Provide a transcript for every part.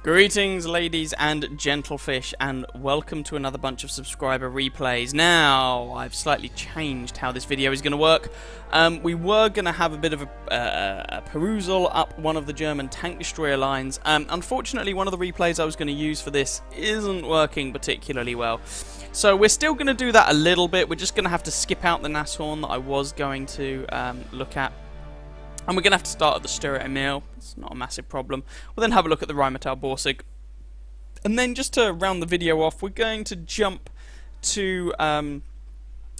Greetings, ladies and gentlefish, and welcome to another bunch of subscriber replays. Now, I've slightly changed how this video is going to work. We were going to have a bit of a perusal up one of the German tank destroyer lines. Unfortunately, one of the replays I was going to use for this isn't working particularly well. So we're still going to do that a little bit. We're just going to have to skip out the Nashorn that I was going to look at. And we're going to have to start at the Sturra Emil. It's not a massive problem. We'll then have a look at the Rheinmetall Borsig. And then just to round the video off, we're going to jump to,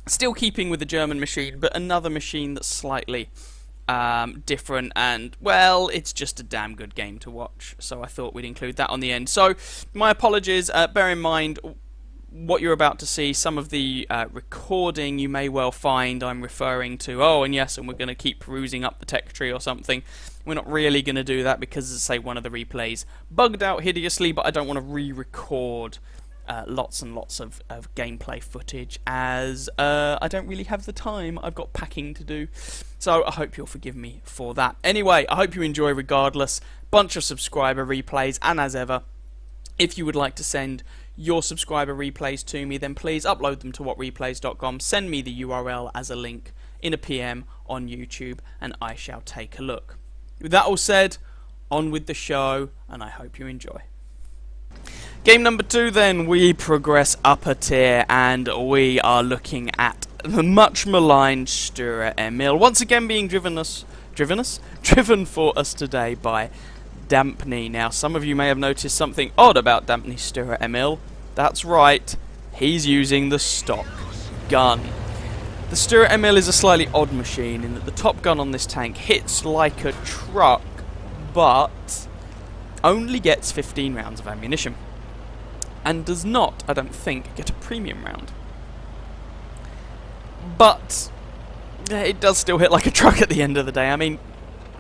still keeping with the German machine, but another machine that's slightly different. And, well, it's just a damn good game to watch. So I thought we'd include that on the end. So, my apologies. Bear in mind what you're about to see, some of the recording you may well find I'm referring to, and we're going to keep perusing up the tech tree or something. We're not really going to do that because, as I say, one of the replays bugged out hideously, but I don't want to re-record lots and lots of gameplay footage as I don't really have the time. I've got packing to do. So I hope you'll forgive me for that. Anyway, I hope you enjoy regardless. Bunch of subscriber replays, and as ever, if you would like to send your subscriber replays to me, then please upload them to whatreplays.com, send me the URL as a link in a PM on YouTube, and I shall take a look. With that all said, on with the show, and I hope you enjoy. Game number 2 then, we progress up a tier, and we are looking at the much maligned Sturra Emil, once again being driven for us today by Dampney. Now, some of you may have noticed something odd about Dampney's Sturra Emil. That's right, he's using the stock gun. The Sturra Emil is a slightly odd machine in that the top gun on this tank hits like a truck, but only gets 15 rounds of ammunition. And does not, I don't think, get a premium round. But it does still hit like a truck at the end of the day. I mean,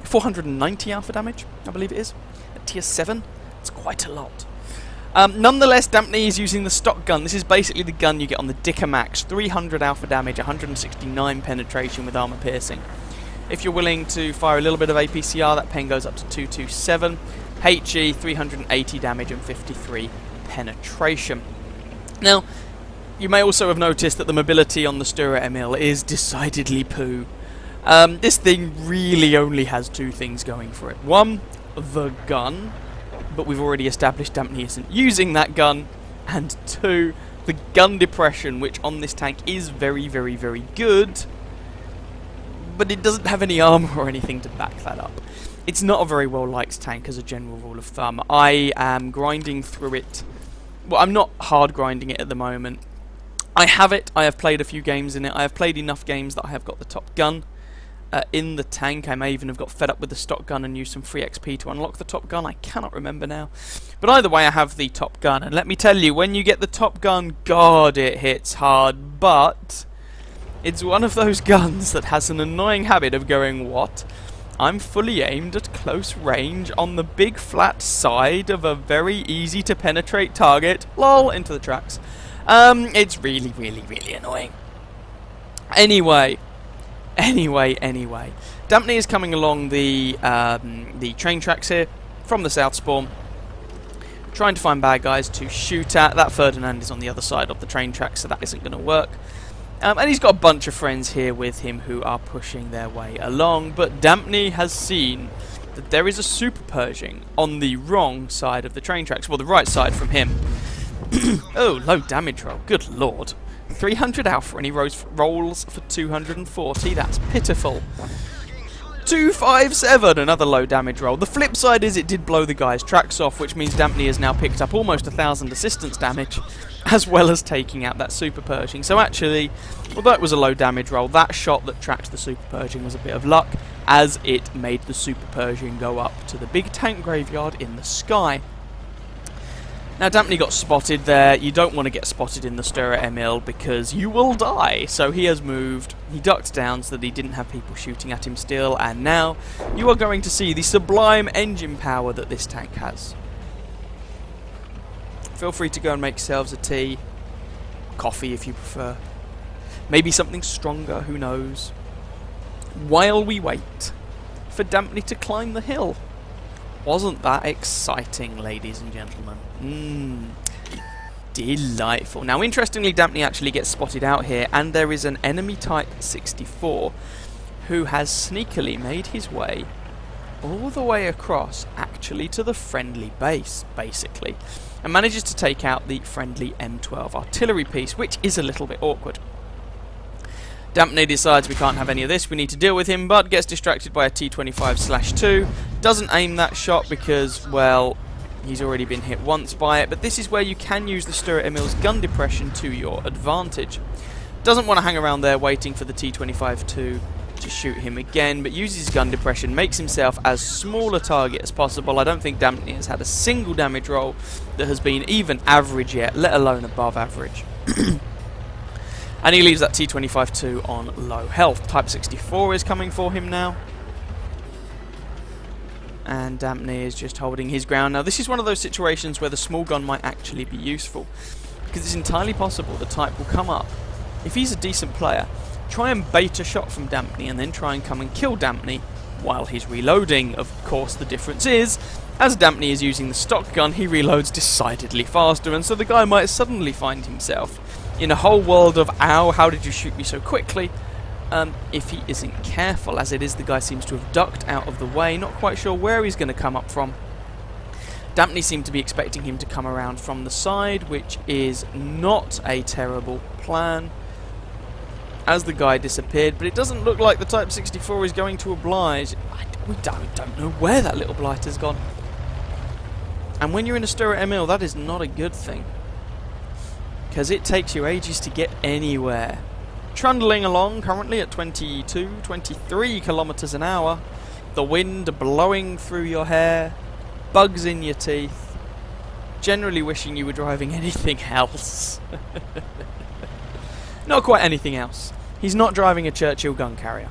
490 alpha damage, I believe it is, at tier 7. It's quite a lot. Nonetheless, Dampney is using the stock gun. This is basically the gun you get on the Dicker Max. 300 alpha damage, 169 penetration with armor piercing. If you're willing to fire a little bit of APCR, that pen goes up to 227. HE, 380 damage and 53 penetration. Now, you may also have noticed that the mobility on the Sturra Emil is decidedly poo. This thing really only has two things going for it. One, the gun, but we've already established Dampney isn't using that gun. And two, the gun depression, which on this tank is very, very, very good, but it doesn't have any armor or anything to back that up. It's not a very well liked tank as a general rule of thumb. I am grinding through it. Well, I'm not hard grinding it at the moment. I have it. I have played a few games in it. I have played enough games that I have got the top gun in the tank. I may even have got fed up with the stock gun and used some free XP to unlock the top gun. I cannot remember now. But either way, I have the top gun. And let me tell you, when you get the top gun, God, it hits hard. But it's one of those guns that has an annoying habit of going, what? I'm fully aimed at close range on the big flat side of a very easy to penetrate target. Lol, into the tracks. It's really, really, really annoying. Anyway. Dampney is coming along the train tracks here from the south spawn, trying to find bad guys to shoot at. That Ferdinand is on the other side of the train tracks, so that isn't going to work. And he's got a bunch of friends here with him who are pushing their way along, but Dampney has seen that there is a Super Pershing on the wrong side of the train tracks, well, the right side from him. Oh, low damage roll, good lord. 300 alpha and he rolls for 240, that's pitiful. 257, another low damage roll. The flip side is it did blow the guy's tracks off, which means Dampney has now picked up almost 1,000 assistance damage, as well as taking out that Super Pershing. So actually, although it was a low damage roll, that shot that tracked the Super Pershing was a bit of luck, as it made the Super Pershing go up to the big tank graveyard in the sky. Now, Dampney got spotted there. You don't want to get spotted in the Sturra Emil because you will die. So he has moved. He ducked down so that he didn't have people shooting at him still. And now you are going to see the sublime engine power that this tank has. Feel free to go and make yourselves a tea. Coffee if you prefer. Maybe something stronger, who knows. While we wait for Dampney to climb the hill. Wasn't that exciting, ladies and gentlemen? Delightful. Now, interestingly, Dampney actually gets spotted out here, and there is an enemy Type 64 who has sneakily made his way all the way across, actually, to the friendly base, basically, and manages to take out the friendly M12 artillery piece, which is a little bit awkward. Dampney decides we can't have any of this, we need to deal with him, but gets distracted by a T-25/2. Doesn't aim that shot because, well, he's already been hit once by it, but this is where you can use the Stuart Emil's gun depression to your advantage. Doesn't want to hang around there waiting for the T-25/2 to shoot him again, but uses his gun depression, makes himself as small a target as possible. I don't think Dampney has had a single damage roll that has been even average yet, let alone above average. And he leaves that T-25/2 on low health. Type 64 is coming for him now. And Dampney is just holding his ground. Now, this is one of those situations where the small gun might actually be useful, because it's entirely possible the Type will come up. If he's a decent player, try and bait a shot from Dampney and then try and come and kill Dampney while he's reloading. Of course, the difference is, as Dampney is using the stock gun, he reloads decidedly faster, and so the guy might suddenly find himself in a whole world of, ow, how did you shoot me so quickly? If he isn't careful. As it is, the guy seems to have ducked out of the way, not quite sure where he's going to come up from. Dampney seemed to be expecting him to come around from the side, which is not a terrible plan, as the guy disappeared, but it doesn't look like the Type 64 is going to oblige. We don't know where that little blighter's gone. And when you're in a Stuart Emil, that is not a good thing, because it takes you ages to get anywhere. Trundling along currently at 22, 23 kilometers an hour, the wind blowing through your hair, bugs in your teeth, generally wishing you were driving anything else. Not quite anything else. He's not driving a Churchill gun carrier.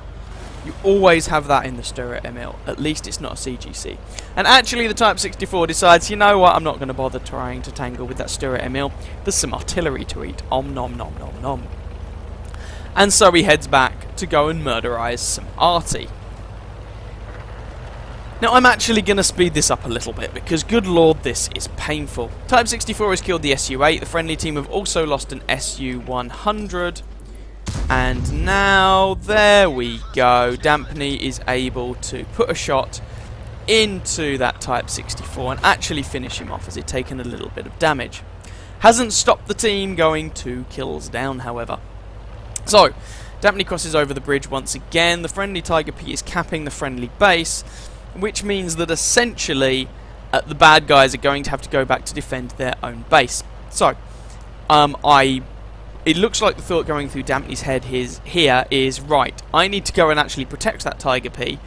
You always have that in the Stuart Emil. At least it's not a CGC. And actually the Type 64 decides, you know what, I'm not going to bother trying to tangle with that Stuart Emil. There's some artillery to eat. Om nom nom nom nom. And so he heads back to go and murderize some arty. Now, I'm actually going to speed this up a little bit, because good lord, this is painful. Type 64 has killed the SU-8. The friendly team have also lost an SU-100. And now, there we go. Dampney is able to put a shot into that Type 64 and actually finish him off, as it's taken a little bit of damage. Hasn't stopped the team going 2 kills down, however. So, Dampney crosses over the bridge once again. The friendly Tiger P is capping the friendly base, which means that essentially the bad guys are going to have to go back to defend their own base. So, it looks like the thought going through Dampney's head here is, right, I need to go and actually protect that Tiger P.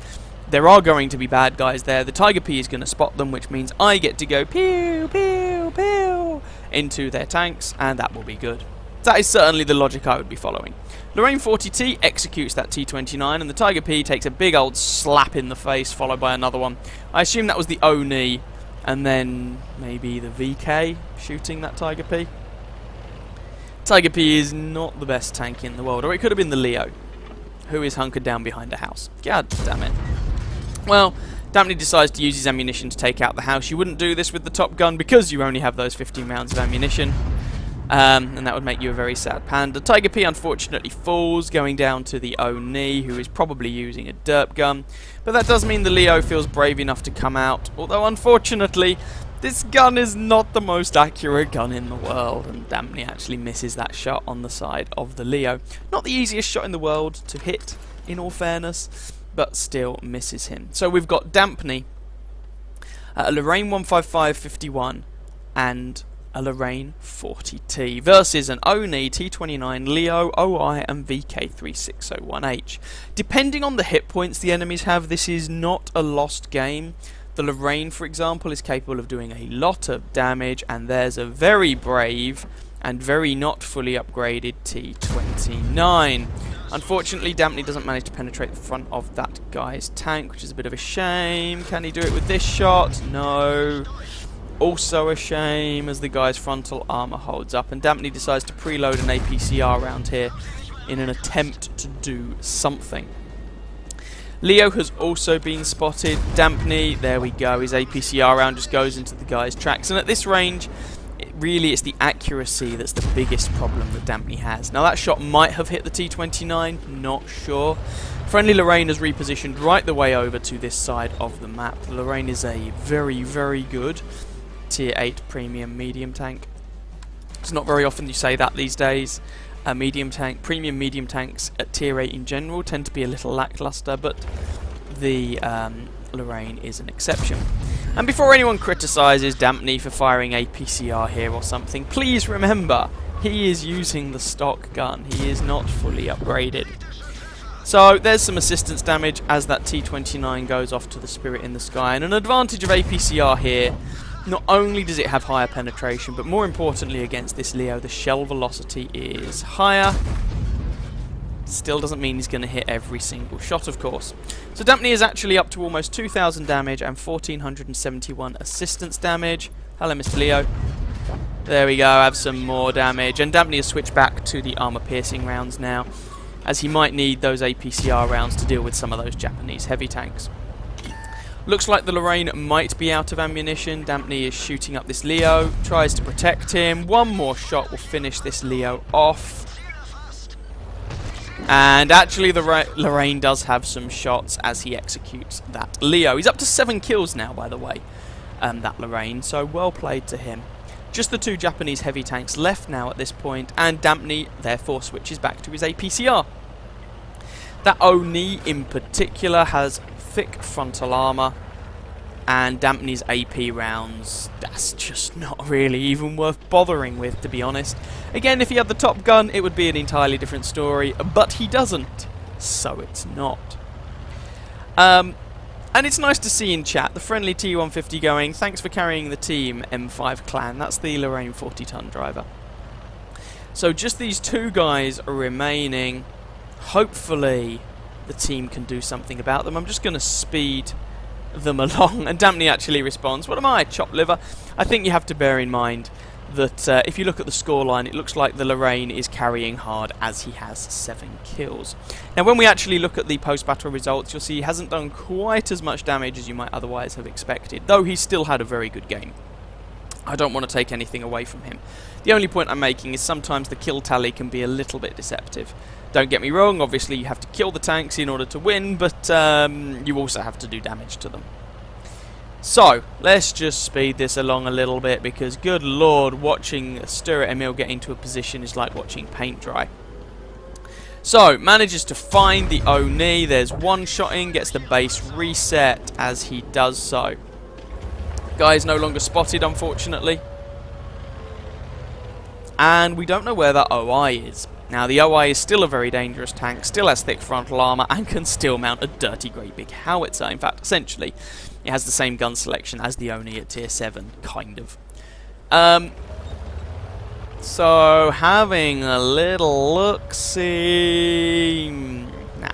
There are going to be bad guys there. The Tiger P is going to spot them, which means I get to go pew, pew, pew into their tanks, and that will be good. That is certainly the logic I would be following. Lorraine 40T executes that T-29, and the Tiger P takes a big old slap in the face, followed by another one. I assume that was the O-knee, and then maybe the VK shooting that Tiger P. Tiger P is not the best tank in the world, or it could have been the Leo, who is hunkered down behind a house. God damn it. Well, Dampney decides to use his ammunition to take out the house. You wouldn't do this with the Top Gun because you only have those 15 rounds of ammunition. And that would make you a very sad panda. Tiger P unfortunately falls, going down to the O-knee, who is probably using a derp gun. But that does mean the Leo feels brave enough to come out, although unfortunately this gun is not the most accurate gun in the world, and Dampney actually misses that shot on the side of the Leo. Not the easiest shot in the world to hit, in all fairness, but still misses him. So we've got Dampney, a Lorraine 155-51, and a Lorraine 40T versus an Oni T29, Leo, OI and VK3601H. Depending on the hit points the enemies have, this is not a lost game. The Lorraine, for example, is capable of doing a lot of damage, and there's a very brave and very not fully upgraded T29. Unfortunately, Dampney doesn't manage to penetrate the front of that guy's tank, which is a bit of a shame. Can he do it with this shot? No. Also a shame, as the guy's frontal armour holds up, and Dampney decides to preload an APCR round here in an attempt to do something. Leo has also been spotted. Dampney, there we go, his APCR round just goes into the guy's tracks, and at this range, it's the accuracy that's the biggest problem that Dampney has. Now that shot might have hit the T-29, not sure. Friendly Lorraine has repositioned right the way over to this side of the map. The Lorraine is a very, very good Tier 8 premium medium tank. It's not very often you say that these days. Premium medium tanks at Tier 8 in general tend to be a little lackluster, but the Lorraine is an exception. And before anyone criticises Dampney for firing a PCR here or something, please remember, he is using the stock gun. He is not fully upgraded. So there's some assistance damage as that T-29 goes off to the Spirit in the Sky, and an advantage of APCR here. Not only does it have higher penetration, but more importantly against this Leo, the shell velocity is higher. Still doesn't mean he's going to hit every single shot, of course. So Dampney is actually up to almost 2,000 damage and 1,471 assistance damage. Hello, Mr. Leo. There we go, have some more damage. And Dampney has switched back to the armor-piercing rounds now, as he might need those APCR rounds to deal with some of those Japanese heavy tanks. Looks like the Lorraine might be out of ammunition. Dampney is shooting up this Leo, tries to protect him. One more shot will finish this Leo off. And actually the Lorraine does have some shots as he executes that Leo. He's up to 7 kills now, by the way, that Lorraine, so well played to him. Just the 2 Japanese heavy tanks left now at this point, and Dampney therefore switches back to his APCR. That Oni in particular has thick frontal armour, and Dampney's AP rounds, that's just not really even worth bothering with, to be honest. Again, if he had the top gun, it would be an entirely different story, but he doesn't, so it's not. And it's nice to see in chat the friendly T150 going, thanks for carrying the team, M5 Clan. That's the Lorraine 40-ton driver. So just these 2 guys are remaining. Hopefully the team can do something about them. I'm just going to speed them along, and Dampney actually responds, what am I, chopped liver? I think you have to bear in mind that if you look at the scoreline, it looks like the Lorraine is carrying hard as he has 7 kills. Now when we actually look at the post-battle results, you'll see he hasn't done quite as much damage as you might otherwise have expected, though he's still had a very good game. I don't want to take anything away from him. The only point I'm making is sometimes the kill tally can be a little bit deceptive. Don't get me wrong, obviously you have to kill the tanks in order to win, but you also have to do damage to them. So, let's just speed this along a little bit, because good lord, watching Stuart Emil get into a position is like watching paint dry. So, manages to find the Oni, there's one shot in, gets the base reset as he does so. Guy is no longer spotted, unfortunately. And we don't know where that OI is. Now, the OI is still a very dangerous tank, still has thick frontal armour, and can still mount a dirty great big howitzer. In fact, essentially, it has the same gun selection as the Oni at Tier 7, kind of. So, having a little look-see... Nah.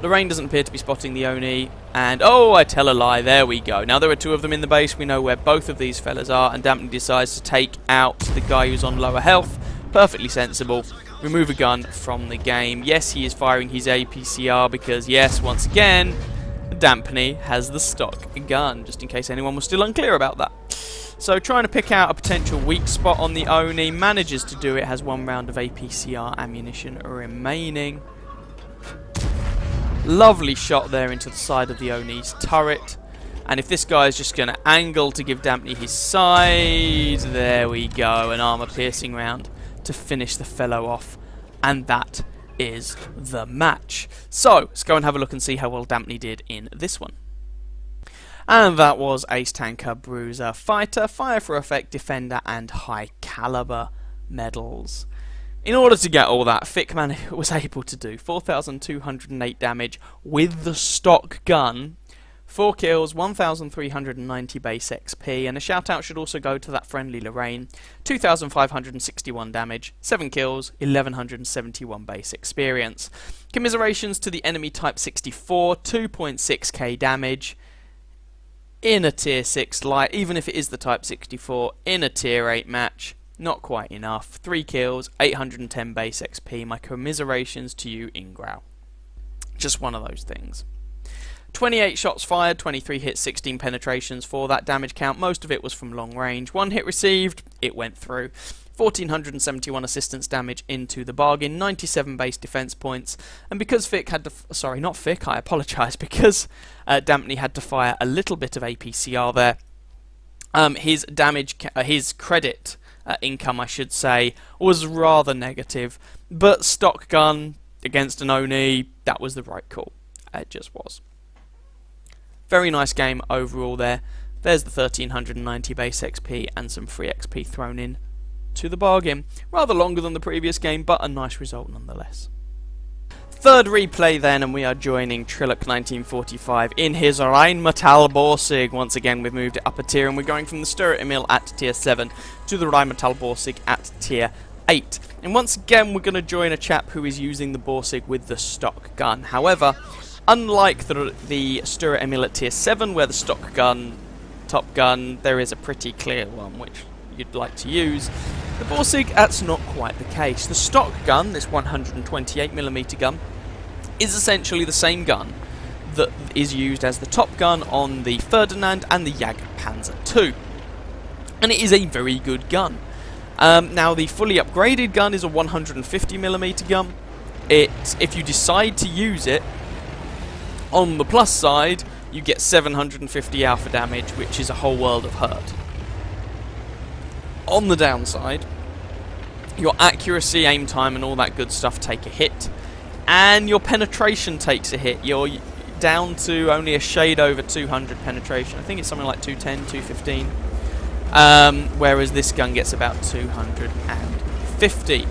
Lorraine doesn't appear to be spotting the Oni, and oh, I tell a lie, there we go. Now, there are 2 of them in the base, we know where both of these fellas are, and Dampney decides to take out the guy who's on lower health. Perfectly sensible. Remove a gun from the game. Yes, he is firing his APCR because, yes, once again, Dampney has the stock gun, just in case anyone was still unclear about that. So, trying to pick out a potential weak spot on the Oni, manages to do it, has 1 round of APCR ammunition remaining. Lovely shot there into the side of the Oni's turret. And if this guy is just going to angle to give Dampney his side, there we go, an armor-piercing round to finish the fellow off, and that is the match. So, let's go and have a look and see how well Dampney did in this one. And that was Ace Tanker, Bruiser, Fighter, Fire for Effect, Defender, and High Caliber medals. In order to get all that, Fickman was able to do 4,208 damage with the stock gun, 4 kills, 1,390 base XP, and a shout out should also go to that friendly Lorraine, 2,561 damage, 7 kills, 1,171 base experience. Commiserations to the enemy Type 64, 2.6k damage, in a Tier 6 light, even if it is the Type 64, in a Tier 8 match, not quite enough, 3 kills, 810 base XP, my commiserations to you, Ingrau. Just one of those things. 28 shots fired, 23 hits, 16 penetrations for that damage count. Most of it was from long range. 1 hit received, it went through. 1,471 assistance damage into the bargain, 97 base defense points, and because Fick had to, sorry, not Fick, I apologise, because Dampney had to fire a little bit of APCR there, his damage, his credit income, I should say, was rather negative, but stock gun against an Oni, that was the right call. It just was. Very nice game overall there. There's the 1,390 base XP and some free XP thrown in to the bargain. Rather longer than the previous game, but a nice result nonetheless. Third replay then, and we are joining Trilloc 1945 in his Rheinmetall Borsig. Once again, we've moved it up a tier, and we're going from the Sturret Emil at tier 7 to the Rheinmetall Borsig at tier 8. And once again, we're going to join a chap who is using the Borsig with the stock gun. However, unlike the Sturret Emil at tier 7, where the stock gun, top gun, there is a pretty clear one which you'd like to use, the Borsig, that's not quite the case. The stock gun, this 128mm gun, is essentially the same gun that is used as the top gun on the Ferdinand and the Jagdpanzer II. And it is a very good gun. Now, the fully upgraded gun is a 150mm gun. If you decide to use it, on the plus side, you get 750 alpha damage, which is a whole world of hurt. On the downside, your accuracy, aim time, and all that good stuff take a hit, and your penetration takes a hit. You're down to only a shade over 200 penetration. I think it's something like 210, 215, whereas this gun gets about 250.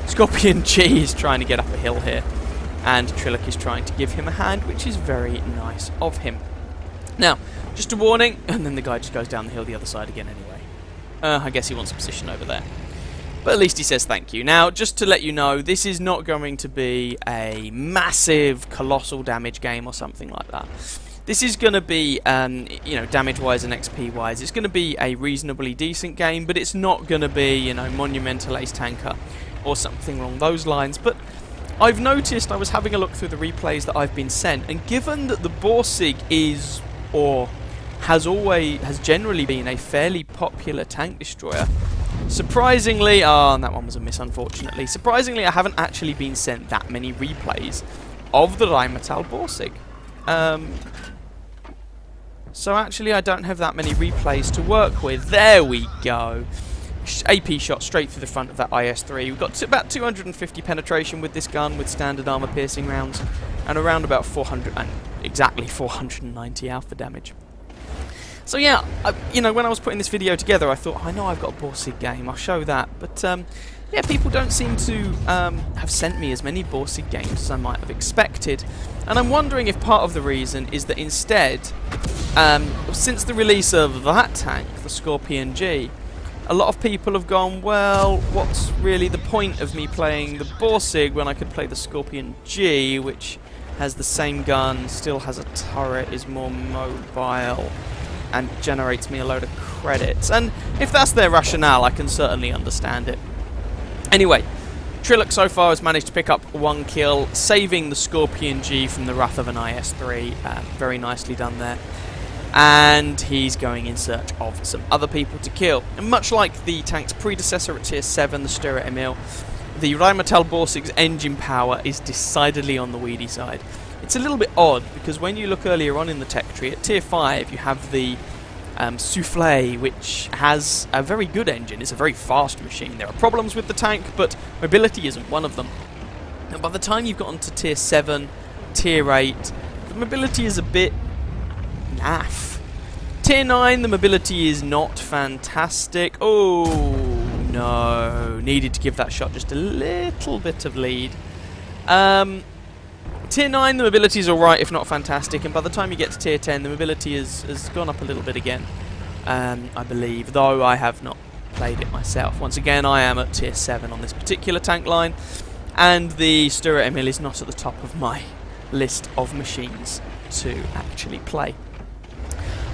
Scorpion G is trying to get up a hill here, and Trilloc is trying to give him a hand, which is very nice of him. Now, just a warning, and then the guy just goes down the hill the other side again anyway. I guess he wants a position over there. But at least he says thank you. Now, just to let you know, this is not going to be a massive, colossal damage game or something like that. This is going to be, you know, damage-wise and XP-wise, it's going to be a reasonably decent game, but it's not going to be, you know, monumental ace tanker or something along those lines. But I've noticed, I was having a look through the replays that I've been sent, and given that the Borsig is, or has generally been a fairly popular tank destroyer, surprisingly, and that one was a miss unfortunately, surprisingly I haven't actually been sent that many replays of the Rheinmetall Borsig. So actually I don't have that many replays to work with. There we go. AP shot straight through the front of that IS-3. We've got about 250 penetration with this gun with standard armor piercing rounds, and around about 400 and exactly 490 alpha damage. So yeah, you know, when I was putting this video together, I thought, I know I've got a Borsig game, I'll show that. But yeah, people don't seem to have sent me as many Borsig games as I might have expected. And I'm wondering if part of the reason is that instead, since the release of that tank, the Scorpion G, a lot of people have gone, well, what's really the point of me playing the Borsig when I could play the Scorpion G, which has the same gun, still has a turret, is more mobile, and generates me a load of credits. And if that's their rationale, I can certainly understand it. Anyway, Trilloc so far has managed to pick up 1 kill, saving the Scorpion G from the wrath of an IS-3. Very nicely done there. And he's going in search of some other people to kill. And much like the tank's predecessor at tier 7, the Sturret Emil, the Rheinmetall Borsig's engine power is decidedly on the weedy side. It's a little bit odd, because when you look earlier on in the tech tree, at tier 5 you have the Soufflet, which has a very good engine. It's a very fast machine. There are problems with the tank, but mobility isn't one of them. And by the time you've gotten to tier 7, tier 8, the mobility is a bit naff. Tier 9, the mobility is not fantastic. Oh no, needed to give that shot just a little bit of lead. Tier 9, the mobility is alright, if not fantastic, and by the time you get to tier 10, the mobility has gone up a little bit again, I believe, though I have not played it myself. Once again, I am at tier 7 on this particular tank line, and the Sturret Emil is not at the top of my list of machines to actually play.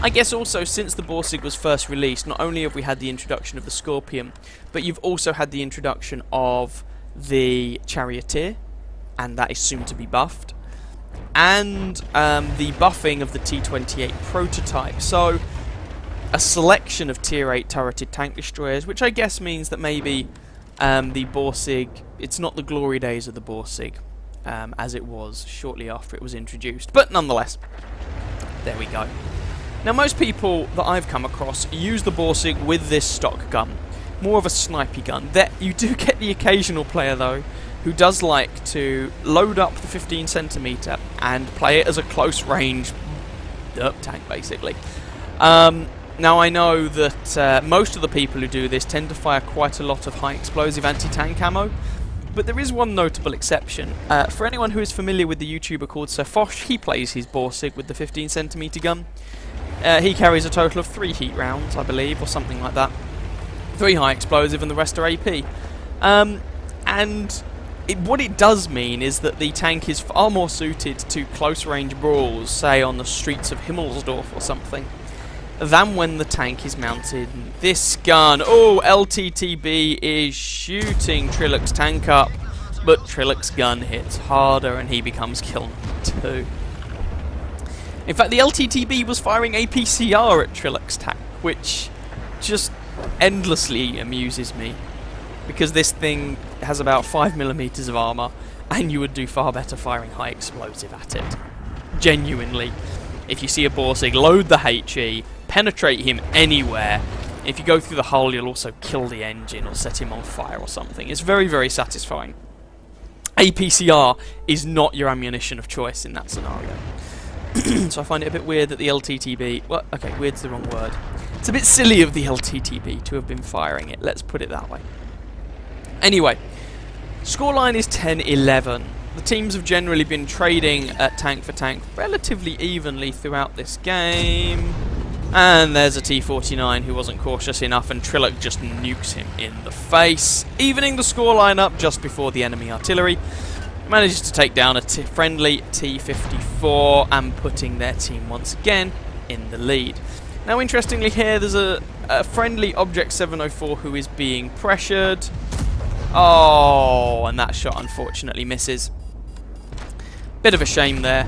I guess also, since the Borsig was first released, not only have we had the introduction of the Scorpion, but you've also had the introduction of the Charioteer, and that is soon to be buffed. and the buffing of the T-28 prototype. So a selection of tier 8 turreted tank destroyers, which I guess means that maybe the Borsig, it's not the glory days of the Borsig as it was shortly after it was introduced, but nonetheless, there we go. Now most people that I've come across use the Borsig with this stock gun, more of a snipey gun. You do get the occasional player though who does like to load up the 15cm and play it as a close range derp tank basically. Now I know that most of the people who do this tend to fire quite a lot of high explosive anti-tank ammo, but there is one notable exception. For anyone who is familiar with the YouTuber called Sir Fosh, he plays his Borsig with the 15cm gun. He carries a total of 3 heat rounds, I believe, or something like that. 3 high explosive and the rest are AP. What it does mean is that the tank is far more suited to close range brawls, say on the streets of Himmelsdorf or something, than when the tank is mounted. This gun, oh, LTTB is shooting Trillick's tank up, but Trillick's gun hits harder and he becomes kill number 2. In fact, the LTTB was firing APCR at Trillick's tank, which just endlessly amuses me, because this thing has about 5mm of armour, and you would do far better firing high explosive at it. Genuinely. If you see a Borsig, load the HE, penetrate him anywhere. If you go through the hull, you'll also kill the engine or set him on fire or something. It's very, very satisfying. APCR is not your ammunition of choice in that scenario. So I find it a bit weird that the LTTB... Well, okay, weird's the wrong word. It's a bit silly of the LTTB to have been firing it, let's put it that way. Anyway, scoreline is 10-11. The teams have generally been trading at tank for tank relatively evenly throughout this game. And there's a T-49 who wasn't cautious enough, and Trillick just nukes him in the face, evening the scoreline up just before the enemy artillery manages to take down a friendly T-54 and putting their team once again in the lead. Now interestingly here, there's a friendly Object 704 who is being pressured. Oh, and that shot unfortunately misses. Bit of a shame there.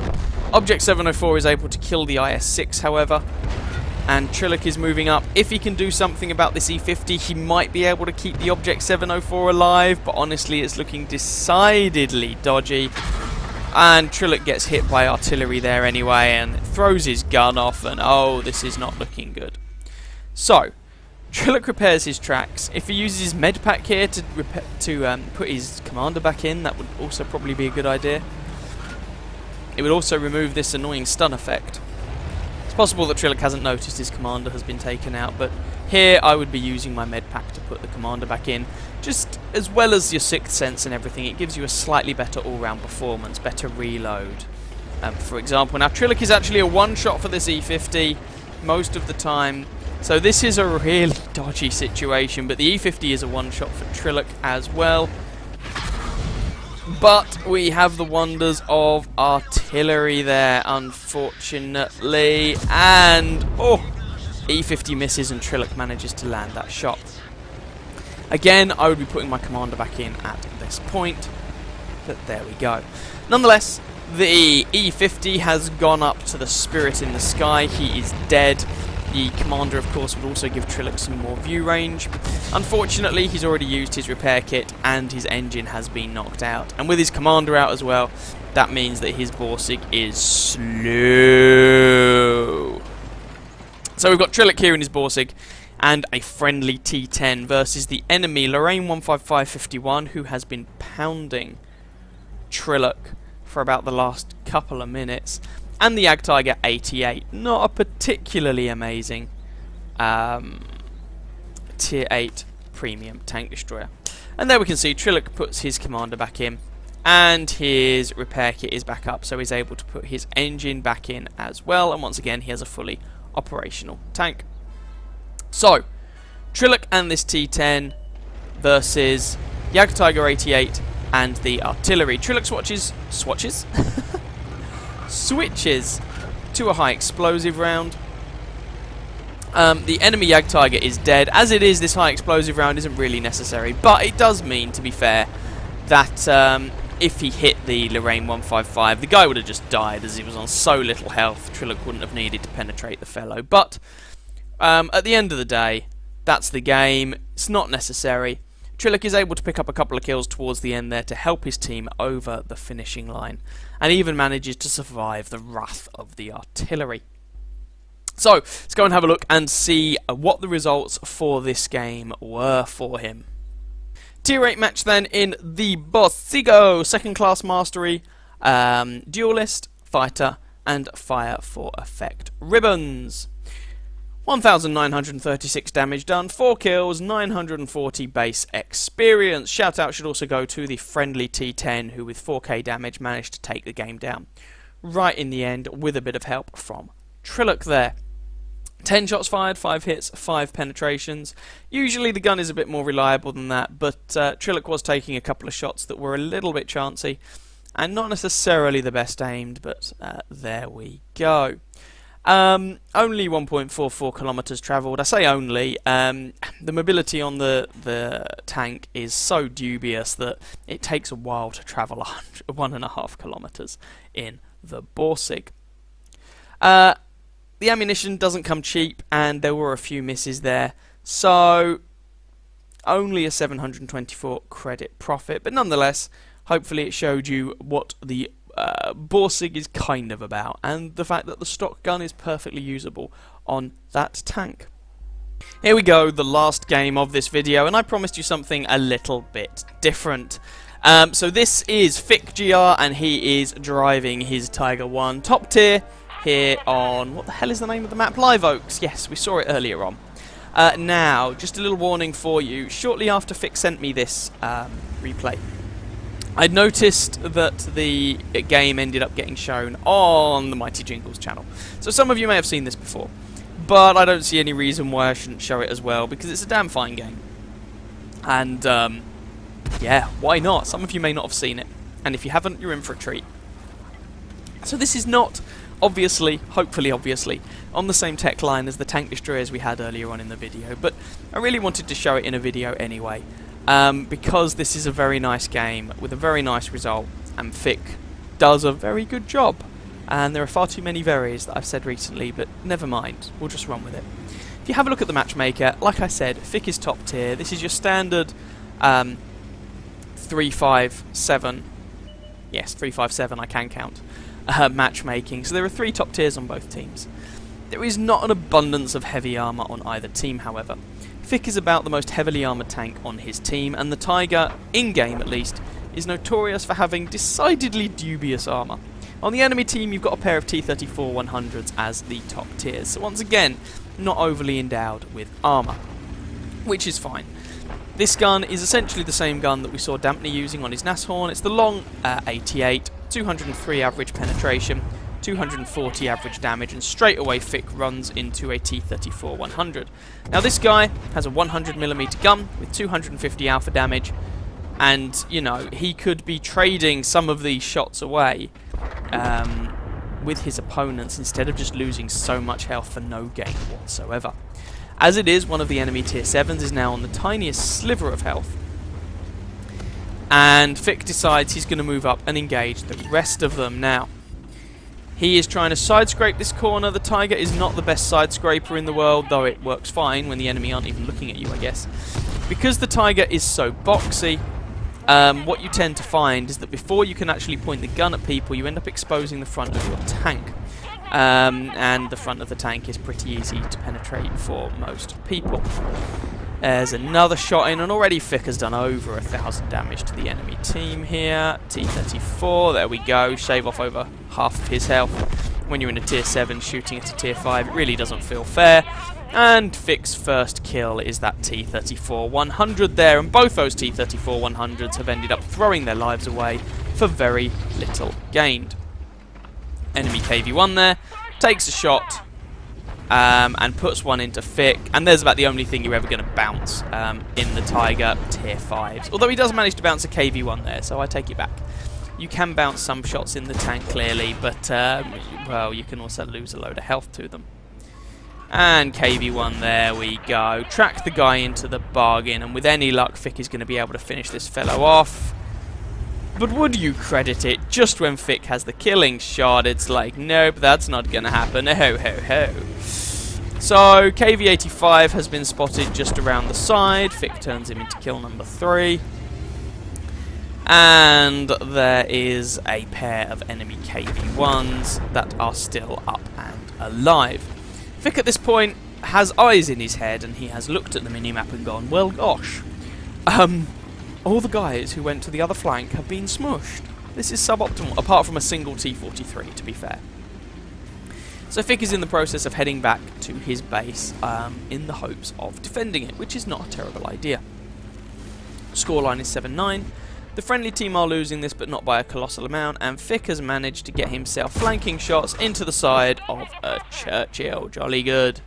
Object 704 is able to kill the IS-6, however, and Trillick is moving up. If he can do something about this E-50, he might be able to keep the Object 704 alive, but honestly it's looking decidedly dodgy. And Trillick gets hit by artillery there anyway and throws his gun off, and oh, this is not looking good. So, Trillick repairs his tracks. If he uses his med pack here to put his commander back in, that would also probably be a good idea. It would also remove this annoying stun effect. It's possible that Trillick hasn't noticed his commander has been taken out, but here I would be using my med pack to put the commander back in. Just as well as your 6th sense and everything, it gives you a slightly better all-round performance, better reload. For example, now Trillick is actually a one-shot for this E-50 most of the time, so this is a really dodgy situation, but the E-50 is a one-shot for Trillick as well. But we have the wonders of artillery there, unfortunately, and oh, E-50 misses and Trillick manages to land that shot. Again, I would be putting my commander back in at this point, but there we go. Nonetheless, the E-50 has gone up to the Spirit in the sky. He is dead. The commander, of course, would also give Trillick some more view range. Unfortunately, he's already used his repair kit and his engine has been knocked out. And with his commander out as well, that means that his Borsig is slow. So we've got Trillick here in his Borsig and a friendly T-10 versus the enemy Lorraine 15551, who has been pounding Trillick for about the last couple of minutes. And the Jagdtiger 88, not a particularly amazing tier 8 premium tank destroyer. And there we can see Trillick puts his commander back in, and his repair kit is back up, so he's able to put his engine back in as well, and once again he has a fully operational tank. So, Trillick and this T-10 versus Jagdtiger 88 and the artillery. Trillick switches to a high explosive round. The enemy Jagdtiger is dead. As it is, this high explosive round isn't really necessary, but it does mean, to be fair, that if he hit the Lorraine 155, the guy would have just died as he was on so little health. Trillock wouldn't have needed to penetrate the fellow. But at the end of the day, that's the game. It's not necessary. Trillock is able to pick up a couple of kills towards the end there to help his team over the finishing line, and even manages to survive the wrath of the artillery. So, let's go and have a look and see what the results for this game were for him. Tier 8 match then in the Bossigo, second class mastery, duelist, fighter, and fire for effect ribbons. 1,936 damage done, 4 kills, 940 base experience. Shout out should also go to the friendly T10 who with 4k damage managed to take the game down right in the end with a bit of help from Trillock there. 10 shots fired, 5 hits, 5 penetrations. Usually the gun is a bit more reliable than that, but Trillock was taking a couple of shots that were a little bit chancy and not necessarily the best aimed, but there we go. Only 1.44 kilometers travelled. I say only. The mobility on the tank is so dubious that it takes a while to travel 1.5 kilometers in the Borsig. The ammunition doesn't come cheap, and there were a few misses there, so only a 724 credit profit, but nonetheless, hopefully it showed you what the Borsig is kind of about, and the fact that the stock gun is perfectly usable on that tank. Here we go, the last game of this video, and I promised you something a little bit different. So this is FickGR, and he is driving his Tiger 1 top tier here on, what the hell is the name of the map? Live Oaks. Yes, we saw it earlier on. Now, just a little warning for you. Shortly after Fick sent me this replay, I'd noticed that the game ended up getting shown on the Mighty Jingles channel. So some of you may have seen this before, but I don't see any reason why I shouldn't show it as well, because it's a damn fine game. And, yeah, why not? Some of you may not have seen it, and if you haven't, you're in for a treat. So this is not, obviously, hopefully obviously, on the same tech line as the tank destroyers we had earlier on in the video, but I really wanted to show it in a video anyway. Because this is a very nice game with a very nice result, and Fick does a very good job. And there are far too many veries that I've said recently, but never mind, we'll just run with it. If you have a look at the matchmaker, like I said, Fick is top tier. This is your standard 3-5-7, yes, 3-5-7, I can count, matchmaking. So there are 3 top tiers on both teams. There is not an abundance of heavy armour on either team, however. Fick is about the most heavily armoured tank on his team, and the Tiger, in-game at least, is notorious for having decidedly dubious armour. On the enemy team, you've got a pair of T-34-100s as the top tiers, so once again, not overly endowed with armour, which is fine. This gun is essentially the same gun that we saw Dampney using on his Nashorn. It's the long 88, 203 average penetration, 240 average damage, and straight away Fick runs into a T-34-100. Now this guy has a 100mm gun with 250 alpha damage, and you know, he could be trading some of these shots away with his opponents instead of just losing so much health for no gain whatsoever. As it is, one of the enemy tier 7s is now on the tiniest sliver of health, and Fick decides he's going to move up and engage the rest of them. Now, he is trying to side-scrape this corner. The Tiger is not the best side-scraper in the world, though it works fine when the enemy aren't even looking at you, I guess. Because the Tiger is so boxy, what you tend to find is that before you can actually point the gun at people, you end up exposing the front of your tank. And the front of the tank is pretty easy to penetrate for most people. There's another shot in, and already Fick has done over 1,000 damage to the enemy team here. T-34, there we go, shave off over half of his health. When you're in a tier 7 shooting at a tier 5, it really doesn't feel fair. And Fick's first kill is that T-34-100 there, and both those T-34-100s have ended up throwing their lives away for very little gained. Enemy KV-1 there, takes a shot, and puts one into Fick, and there's about the only thing you're ever going to bounce in the Tiger tier 5s. Although he does manage to bounce a KV-1 there, so I take it back. You can bounce some shots in the tank clearly, but well, you can also lose a load of health to them. And KV-1, there we go. Track the guy into the bargain, and with any luck, Fick is going to be able to finish this fellow off. But would you credit it just when Fick has the killing shot? It's like, nope, that's not gonna happen. Ho ho ho. So KV-85 has been spotted just around the side. Fick turns him into kill number 3. And there is a pair of enemy KV-1s that are still up and alive. Fick at this point has eyes in his head, and he has looked at the minimap and gone, well gosh, all the guys who went to the other flank have been smushed. This is suboptimal, apart from a single T-43, to be fair. So Fick is in the process of heading back to his base in the hopes of defending it, which is not a terrible idea. Scoreline is 7-9. The friendly team are losing this, but not by a colossal amount, and Fick has managed to get himself flanking shots into the side of a Churchill. Jolly good.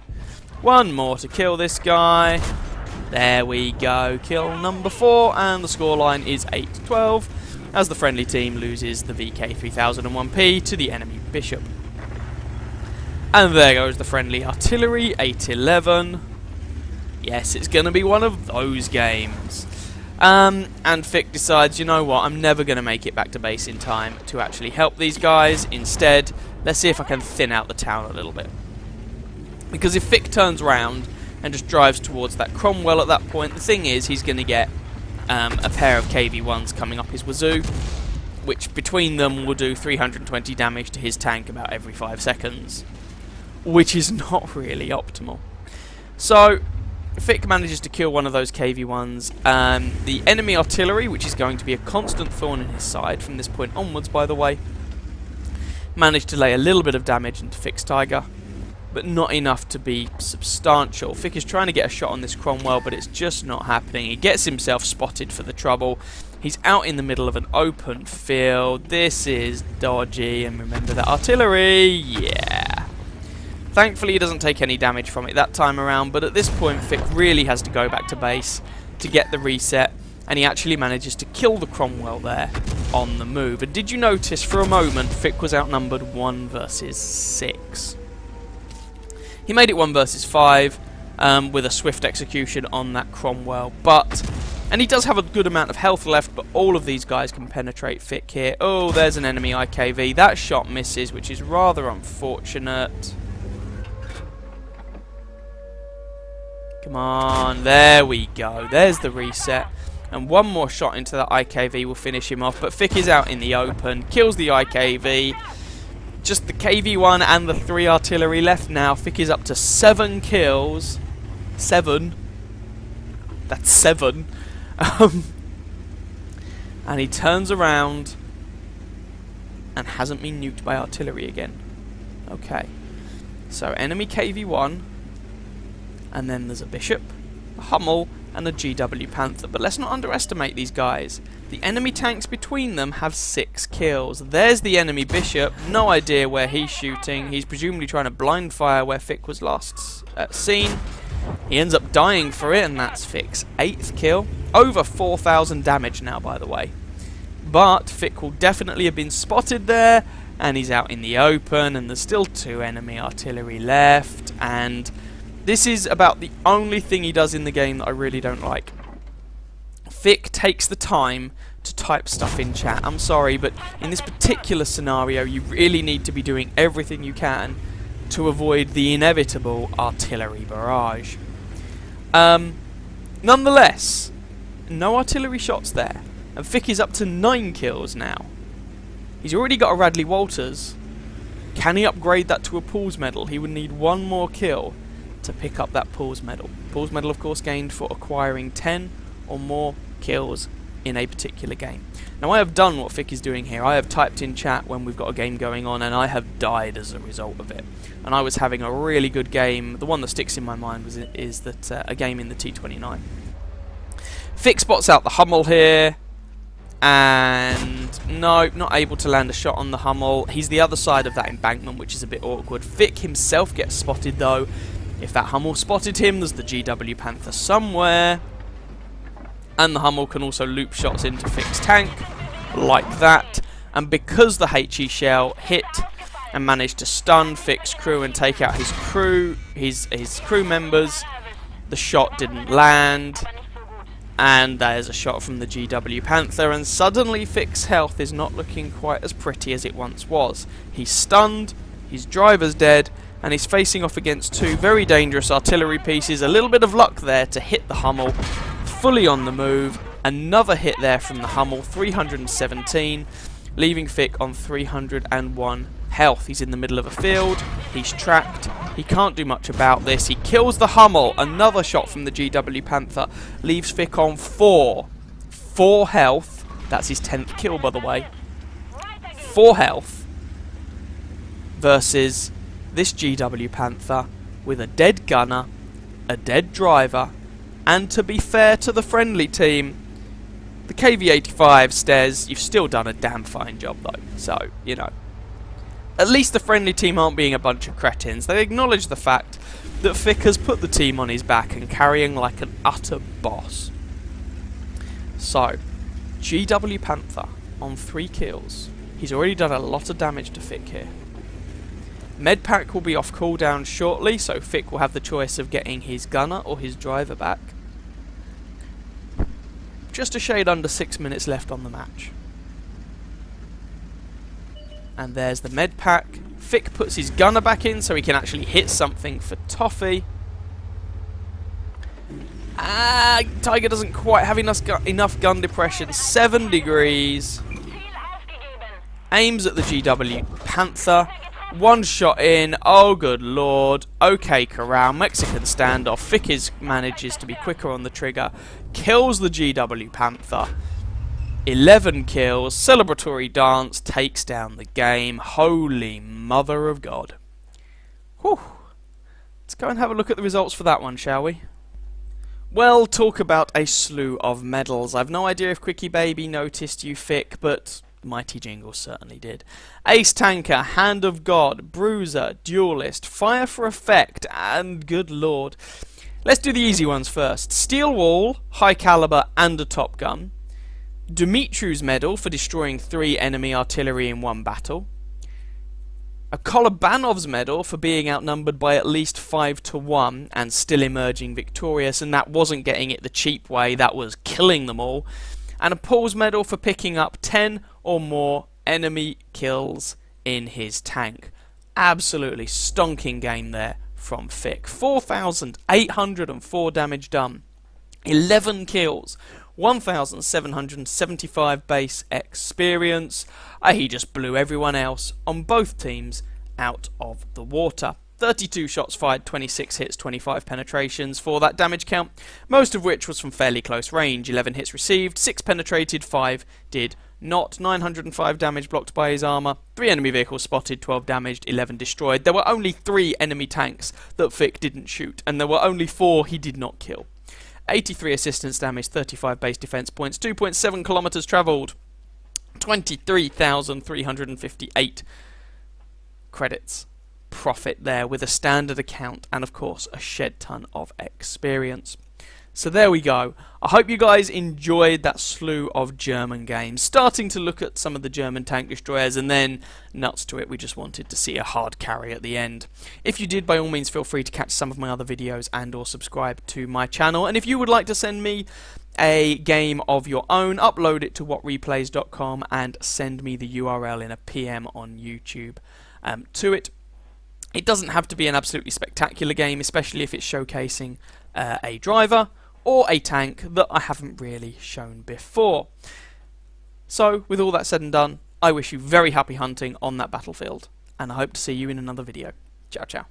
One more to kill this guy. There we go. Kill number 4, and the scoreline is 8-12, as the friendly team loses the VK-3001P to the enemy Bishop. And there goes the friendly artillery, 8-11. Yes, it's going to be one of those games. And Fick decides, you know what, I'm never going to make it back to base in time to actually help these guys. Instead, let's see if I can thin out the town a little bit. Because if Fick turns around and just drives towards that Cromwell at that point, the thing is, he's going to get a pair of KV-1s coming up his wazoo, which between them will do 320 damage to his tank about every 5 seconds, which is not really optimal. So Fick manages to kill one of those KV-1s. The enemy artillery, which is going to be a constant thorn in his side from this point onwards, by the way, managed to lay a little bit of damage into Fick's Tiger, but not enough to be substantial. Fick is trying to get a shot on this Cromwell, but it's just not happening. He gets himself spotted for the trouble. He's out in the middle of an open field. This is dodgy, and remember that artillery, yeah. Thankfully, he doesn't take any damage from it that time around, but at this point, Fick really has to go back to base to get the reset, and he actually manages to kill the Cromwell there on the move. And did you notice for a moment, Fick was outnumbered 1 versus 6? He made it 1 versus 5 with a swift execution on that Cromwell, and he does have a good amount of health left, but all of these guys can penetrate Fick here. Oh, there's an enemy IKV. That shot misses, which is rather unfortunate. Come on, there we go. There's the reset. And one more shot into that IKV will finish him off, but Fick is out in the open, kills the IKV. Just the KV-1 and the 3 artillery left now. Fick is up to 7 kills. 7. That's 7. And he turns around and hasn't been nuked by artillery again. Okay. So enemy KV-1. And then there's a Bishop, a Hummel, and a GW Panther. But let's not underestimate these guys. The enemy tanks between them have 6 kills. There's the enemy Bishop. No idea where he's shooting. He's presumably trying to blind fire where Fick was last seen. He ends up dying for it, and that's Fick's 8th kill. Over 4,000 damage now, by the way. But Fick will definitely have been spotted there, and he's out in the open, and there's still 2 enemy artillery left, and this is about the only thing he does in the game that I really don't like. Fick takes the time to type stuff in chat. I'm sorry, but in this particular scenario, you really need to be doing everything you can to avoid the inevitable artillery barrage. Nonetheless, no artillery shots there, and Fick is up to 9 kills now. He's already got a Radley Walters. Can he upgrade that to a Pools medal? He would need 1 more kill to pick up that Pools medal. Pools medal, of course, gained for acquiring 10 or more kills in a particular game. Now, I have done what Fick is doing here. I have typed in chat when we've got a game going on, and I have died as a result of it. And I was having a really good game. The one that sticks in my mind is that a game in the T29. Fick spots out the Hummel here, and no, not able to land a shot on the Hummel. He's the other side of that embankment, which is a bit awkward. Fick himself gets spotted, though. If that Hummel spotted him, there's the GW Panther somewhere. And the Hummel can also loop shots into Fick's tank, like that. And because the HE shell hit and managed to stun Fick's crew and take out his crew members, the shot didn't land. And there's a shot from the GW Panther, and suddenly Fick's health is not looking quite as pretty as it once was. He's stunned, his driver's dead, and he's facing off against two very dangerous artillery pieces. A little bit of luck there to hit the Hummel, fully on the move. Another hit there from the Hummel, 317, leaving Fick on 301 health. He's in the middle of a field, he's trapped, he can't do much about this. He kills the Hummel. Another shot from the GW Panther leaves Fick on 4 health. That's his 10th kill, by the way. 4 health versus this GW Panther with a dead gunner, a dead driver, and to be fair to the friendly team, the KV-85 Stairs, you've still done a damn fine job though, so, you know. At least the friendly team aren't being a bunch of cretins. They acknowledge the fact that Fick has put the team on his back and carrying like an utter boss. So, GW Panther on 3 kills. He's already done a lot of damage to Fick here. Medpack will be off cooldown shortly, so Fick will have the choice of getting his gunner or his driver back. Just a shade under 6 minutes left on the match. And there's the med pack. Fick puts his gunner back in so he can actually hit something for Toffee. Tiger doesn't quite have enough gun depression. 7 degrees. Aims at the GW Panther. 1 shot in. Oh, good lord. Okay, Corral. Mexican standoff. Fick manages to be quicker on the trigger. Kills the GW Panther. 11 kills, celebratory dance, takes down the game. Holy mother of God. Whew. Let's go and have a look at the results for that one, shall we? Well, talk about a slew of medals. I've no idea if Quickie Baby noticed you, Fick, but Mighty Jingle certainly did. Ace Tanker, Hand of God, Bruiser, Duelist, Fire for Effect, and good lord. Let's do the easy ones first. Steel Wall, High Caliber, and a Top Gun. Dumitriu's medal for destroying 3 enemy artillery in 1 battle. A Kolobanov's medal for being outnumbered by at least 5 to 1 and still emerging victorious, and that wasn't getting it the cheap way, that was killing them all. And a Paul's medal for picking up 10 or more enemy kills in his tank. Absolutely stonking game there from Fick. 4,804 damage done. 11 kills. 1,775 base experience. He just blew everyone else on both teams out of the water. 32 shots fired, 26 hits, 25 penetrations for that damage count, most of which was from fairly close range. 11 hits received, 6 penetrated, 5 did not. 905 damage blocked by his armour, 3 enemy vehicles spotted, 12 damaged, 11 destroyed. There were only 3 enemy tanks that Fick didn't shoot, and there were only 4 he did not kill. 83 assistance damage, 35 base defense points, 2.7 kilometers travelled, 23,358 credits profit there with a standard account and of course a shed ton of experience. So there we go. I hope you guys enjoyed that slew of German games. Starting to look at some of the German tank destroyers, and then nuts to it, we just wanted to see a hard carry at the end. If you did, by all means feel free to catch some of my other videos and or subscribe to my channel. And if you would like to send me a game of your own, upload it to whatreplays.com and send me the URL in a PM on YouTube to it. It doesn't have to be an absolutely spectacular game, especially if it's showcasing a driver or a tank that I haven't really shown before. So, with all that said and done, I wish you very happy hunting on that battlefield, and I hope to see you in another video. Ciao, ciao.